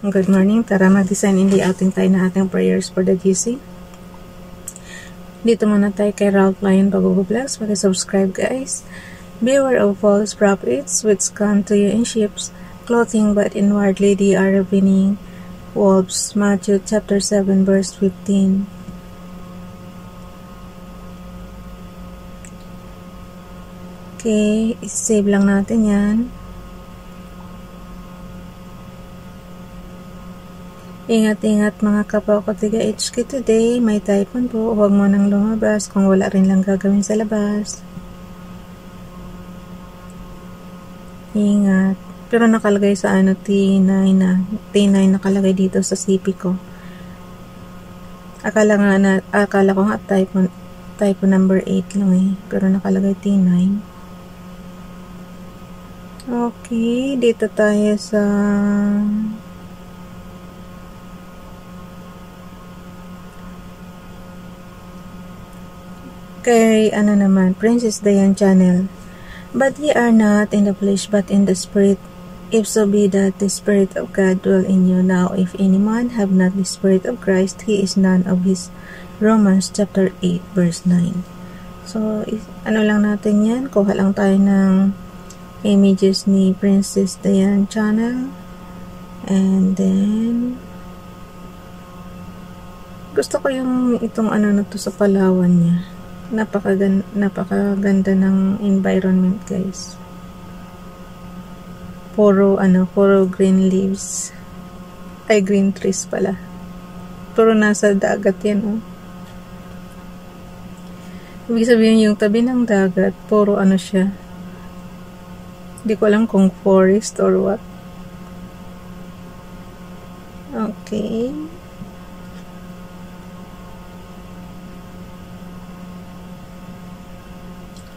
Good morning. Tara mag-design in the outing tayo na ating prayers for the GC. Dito muna tayo kay Ralph Lion Pag-Vlogs. Mag-subscribe guys. Beware of false prophets which come to you in sheep's clothing but inwardly they are ravening wolves. Matthew chapter 7 verse 15. Okay, save lang natin yan. Ingat-ingat mga kapwa ko tiga HK today. May typhoon po. Huwag mo nang lumabas kung wala rin lang gagawin sa labas. Ingat. Pero nakalagay sa T9 na. T9 nakalagay dito sa CP ko. Akala ko nga typhoon number 8 lang eh. Pero nakalagay T9. Okay. Dito tayo sa kay naman, Princess Diane Channel. But ye are not in the flesh, but in the spirit, if so be that the Spirit of God dwell in you. Now, if any man have not the Spirit of Christ, he is none of his. Romans chapter 8, verse 9. So, lang natin yan. Kuha lang tayo ng images ni Princess Diane Channel. And then, gusto ko yung itong na to sa Palawan niya. Napakaganda ng environment guys. Puro green leaves. Ay, green trees pala. Pero nasa dagat yan oh. Ibig sabihin yung tabi ng dagat, puro siya. Hindi ko alam kung forest or what. Okay.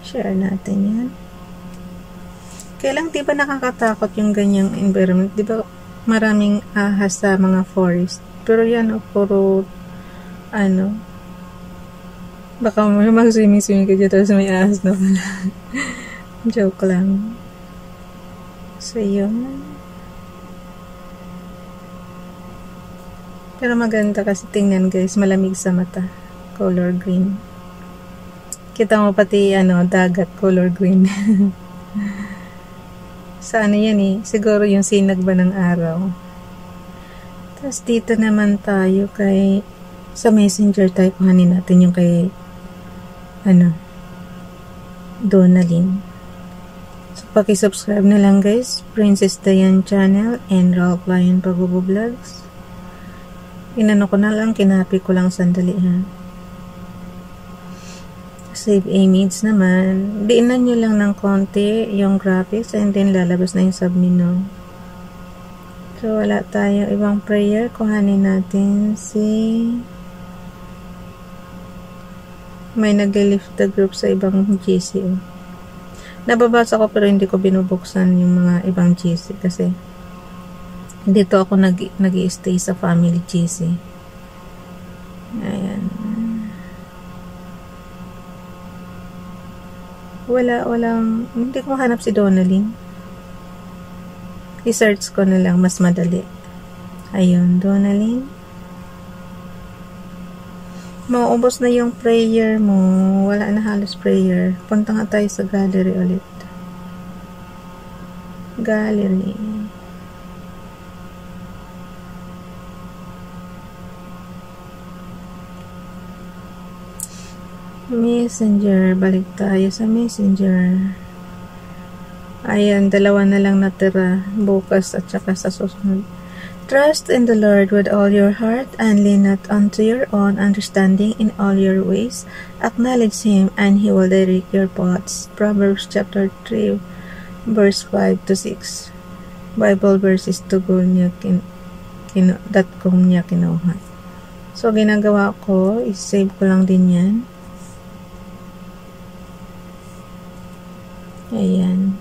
Share natin yan. Kailang di ba nakakatakot yung ganyang environment? Di ba maraming ahas sa mga forest? Pero yan puro baka mag-swimming ka dyan tapos may ahas na pala. Joke lang. So yun. Pero maganda kasi tingnan guys, malamig sa mata. Color green. Kita mo pati dagat color green. Sa yan eh, siguro yung sinag ba ng araw. Tapos dito naman tayo kay sa messenger tayo, kuhanin natin yung kay Donalyn. So paki-subscribe na lang guys, Princess Diane Channel and Ralph Lion Pag-Vlogs. Ko na lang, kinapi ko lang sandali ha. Save image naman. Diinan nyo lang ng konti yung graphics and then lalabas na yung submenu. So, wala tayo ibang prayer. Kuhanin natin may nag-lift the group sa ibang GC. Nababasa ko pero hindi ko binubuksan yung mga ibang GC kasi dito ako nag-i-stay sa family GC. Ayan. Hindi ko mahanap si Donalyn. I-search ko na lang, mas madali. Ayun, Donalyn. Mauubos na yung prayer mo. Wala na halos prayer. Punta nga tayo sa gallery ulit. Gallery. Messenger, balik tayo sa Messenger. Ayan, dalawa na lang natira bukas at saka sa susunod. Trust in the Lord with all your heart and lean not unto your own understanding. In all your ways acknowledge Him and He will direct your paths. Proverbs chapter 3 verse 5 to 6. Bible verses to go niya niya kinuha. So ginagawa ko, i-save ko lang din yan. Ayan.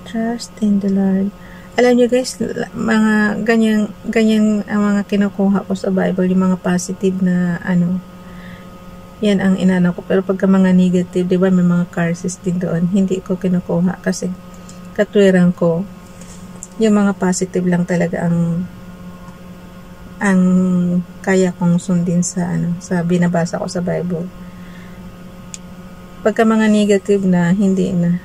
Trust in the Lord. Alam niyo guys, mga ganyan ang mga kinukuha ko sa Bible, yung mga positive na yan ang inano ko. Pero pagka mga negative, di ba may mga curses din doon, hindi ko kinukuha kasi katwiran ko. Yung mga positive lang talaga ang kaya kong sundin sa sa binabasa ko sa Bible. Pagka mga negative na, hindi na.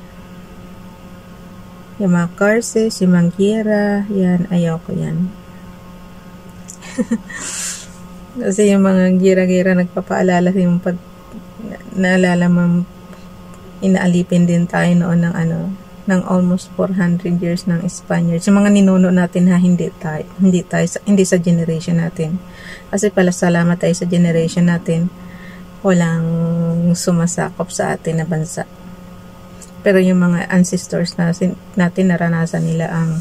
Yung mga curses, yung mga gira, yan, ayaw ko yan. Kasi yung mga gira-gira nagpapaalala yung pag naalala mo, inaalipin din tayo noon ng almost 400 years ng Spaniards. Yung mga ninuno natin hindi sa generation natin. Kasi pala salamat tayo sa generation natin, walang sumasakop sa atin na bansa. Pero yung mga ancestors natin naranasan nila ang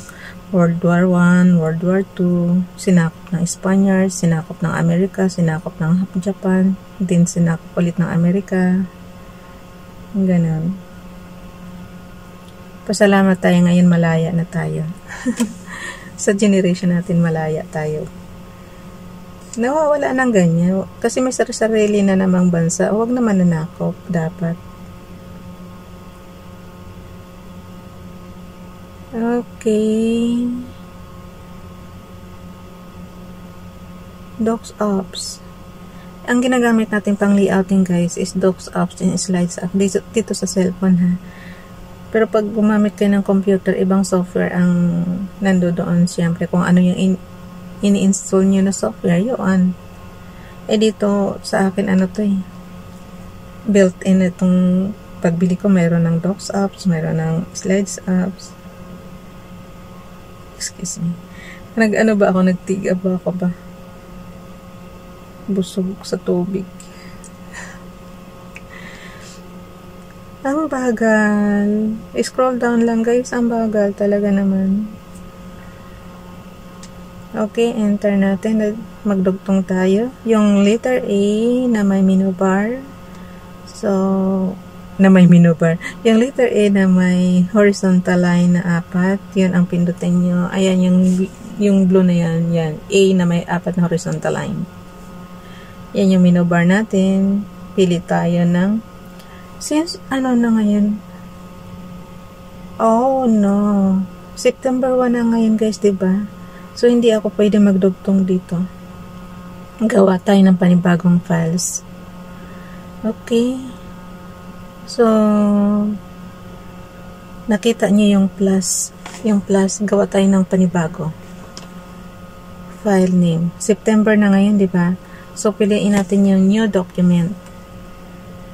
World War I, World War II, sinakop ng Spaniards, sinakop ng Amerika, sinakop ng Japan, din sinakop ulit ng Amerika. Ganun. Pasalamat tayo ngayon, malaya na tayo. Sa generation natin, malaya tayo. Nawawala ng ganyan. Kasi may sarili na namang bansa. Huwag naman nanakop, dapat. Okay. Docs Apps. Ang ginagamit natin pang layouting guys is Docs Apps and Slides App. Dito sa cellphone ha. Pero pag gumamit kayo ng computer, ibang software ang nandoon. Siyempre kung ano yung ini-install nyo na software, yun. Dito sa akin built-in itong pagbili ko, mayroon ng Docs Apps, mayroon ng Slides Apps. Excuse me. Ba ako? Nagtiga ba ako ba? Busog sa tubig. Ang bagal. Scroll down lang guys. Ang bagal talaga naman. Okay, enter natin. Magdugtong tayo. Yung letter A na may menu bar. Yung letter A na may horizontal line na 4, yun ang pindutin nyo. Ayan, yung blue na yan. Yan, A na may 4 na horizontal line. Yan yung menu bar natin. Pili tayo ng, since, na ngayon? Oh, no. September 1 na ngayon, guys, diba? So, hindi ako pwede magdugtong dito. Gawa tayo ng panibagong files. Okay. So, nakita niyo yung plus. Yung plus, gawa tayo ng panibago. File name. September na ngayon, di ba? So, piliin natin yung new document.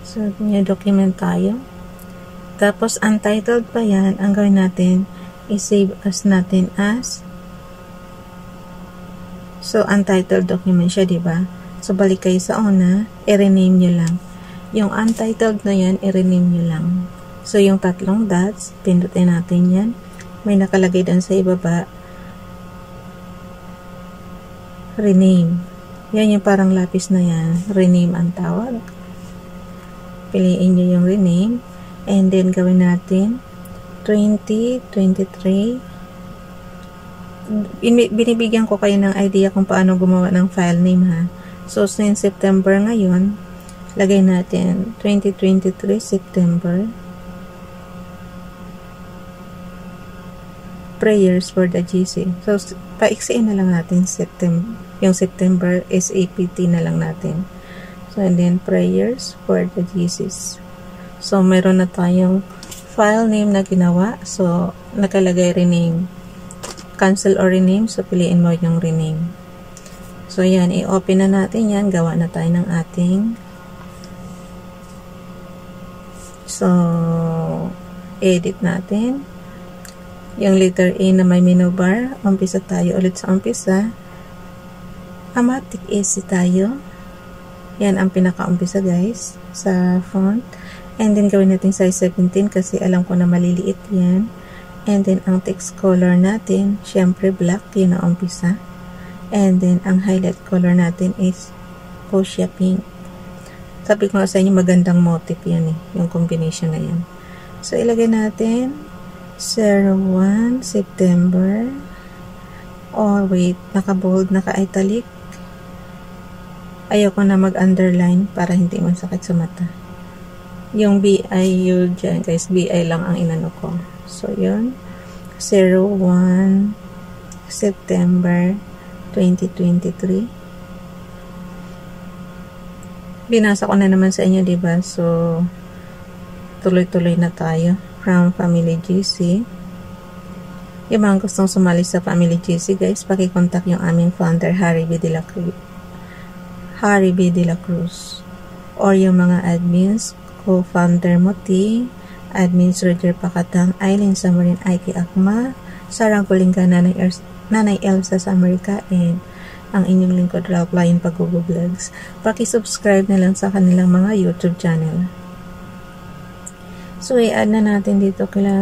So, new document tayo. Tapos, untitled pa yan. Ang gawin natin, i-save as natin as. So, untitled document siya, di ba? So, balik kayo sa una, i-rename nyo lang. Yung untitled na yan, i-rename nyo lang. So, yung 3 dots, pindutin natin yan. May nakalagay doon sa ibaba. Rename. Yan yung parang lapis na yan. Rename ang tawag. Piliin nyo yung rename. And then, gawin natin 2023. Binibigyan ko kayo ng idea kung paano gumawa ng file name ha. So, since September ngayon, lagay natin 2023 September. Prayers for the GC. So, paiksiin na lang natin yung September SAPT na lang natin. So, and then prayers for the GCs. So, meron na tayong file name na ginawa. So, nakalagay rename. Cancel or rename. So, piliin mo yung rename. So, yan. I-open na natin yan. Gawa na tayo ng ating. So, edit natin. Yung letter A na may menu bar. Umpisa tayo ulit sa umpisa. Amatic AC tayo. Yan ang pinaka-umpisa guys. Sa font. And then, gawin natin size 17 kasi alam ko na maliliit yan. And then, ang text color natin, syempre black, yun ang umpisa. And then, ang highlight color natin is fuchsia pink. Sabi ko nga sa inyo, magandang motif yan eh, yung combination na yan. So, ilagay natin 01 September. Oh, wait, naka-bold, naka-italic. Ayoko na mag-underline para hindi masakit sa mata. Yung BIU dyan, guys, BI lang ang inano ko. So, yun. 01 September 2023. Binasa ko na naman sa inyo, diba? So, tuloy-tuloy na tayo. From Family GC. Yung mga gustong sumali sa Family GC, guys, pakikontak yung aming founder, Harry B. De La Cruz. Or yung mga admins, co-founder Moti, admins Roger Pakatang, Aileen Samarin, Aiki Akma, Sarang Kulinga, Nanay Elsa sa Amerika, and ang inyong lingkod, Ralph Lion Pagubo Vlogs. Paki-subscribe na lang sa kanilang mga YouTube channel. So, i-add na natin dito kila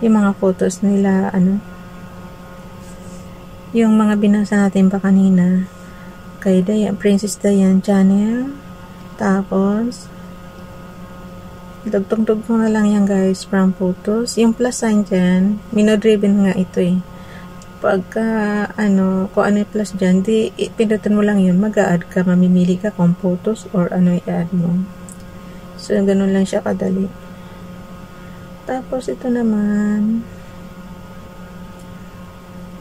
yung mga photos nila, yung mga binasa natin pa kanina, kay Princess Diane channel. Tapos, dugtong-dugtong na lang yan, guys, from photos. Yung plus sign dyan, minodriven nga ito eh. Pagka, kung ano yung plus dyan, pindutan mo lang yun, mag-a-add ka, mamimili ka kung photos or ano i-add mo. So, ganun lang siya kadali. Tapos, ito naman,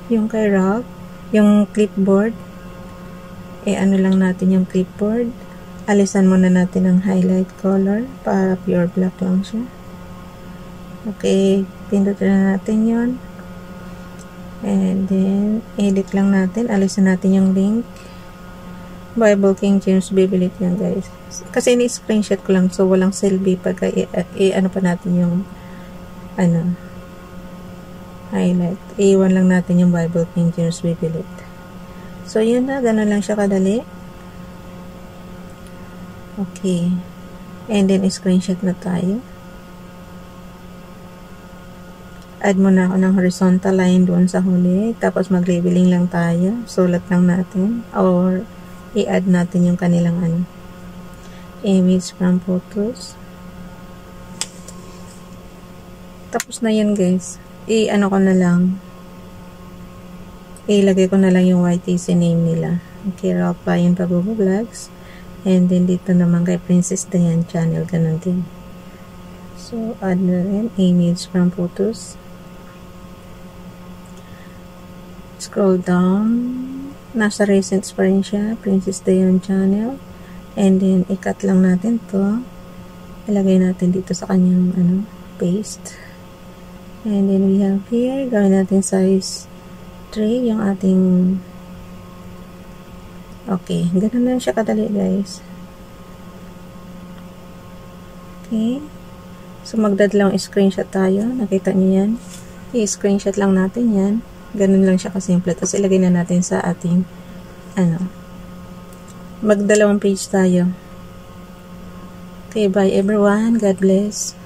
yung kay Ralph, yung clipboard, ano lang natin yung clipboard. Alisan muna natin ang highlight color para pure black lang siya. Okay, pindutin na natin yun. And then, edit lang natin. Alisan natin yung link. Bible King James Bible yan, guys. Kasi ni-screenshot ko lang, so walang selfie pagka ano pa natin yung highlight. Iwan lang natin yung Bible King James Bible. So, yun na. Ganun lang siya kadali. Okay. And then, screenshot na tayo. Add muna ako ng horizontal line doon sa huli. Tapos, mag-labeling lang tayo. Sulat lang natin. Or, i-add natin yung kanilang image from photos. Tapos na yan, guys. Ko na lang. Ilagay ko na lang yung YTC name nila. Okay, Ralph Lion Pagubo Vlogs. And then, dito naman kay Princess Diane channel. Ganun din. So, add na rin. Image from photos. Scroll down. Nasa recents pa rin siya. Princess Diane channel. And then, i-cut lang natin to. Ilagay natin dito sa kanyang paste. And then, we have here. Gawin natin size 3. Yung ating okay. Ganun lang siya kadali, guys. Okay. So, magdadalawang screenshot tayo. Nakita niyo yan. I-screenshot lang natin yan. Ganun lang siya kasimple. Tapos, ilagay na natin sa ating magdalawang page tayo. Okay, bye everyone. God bless.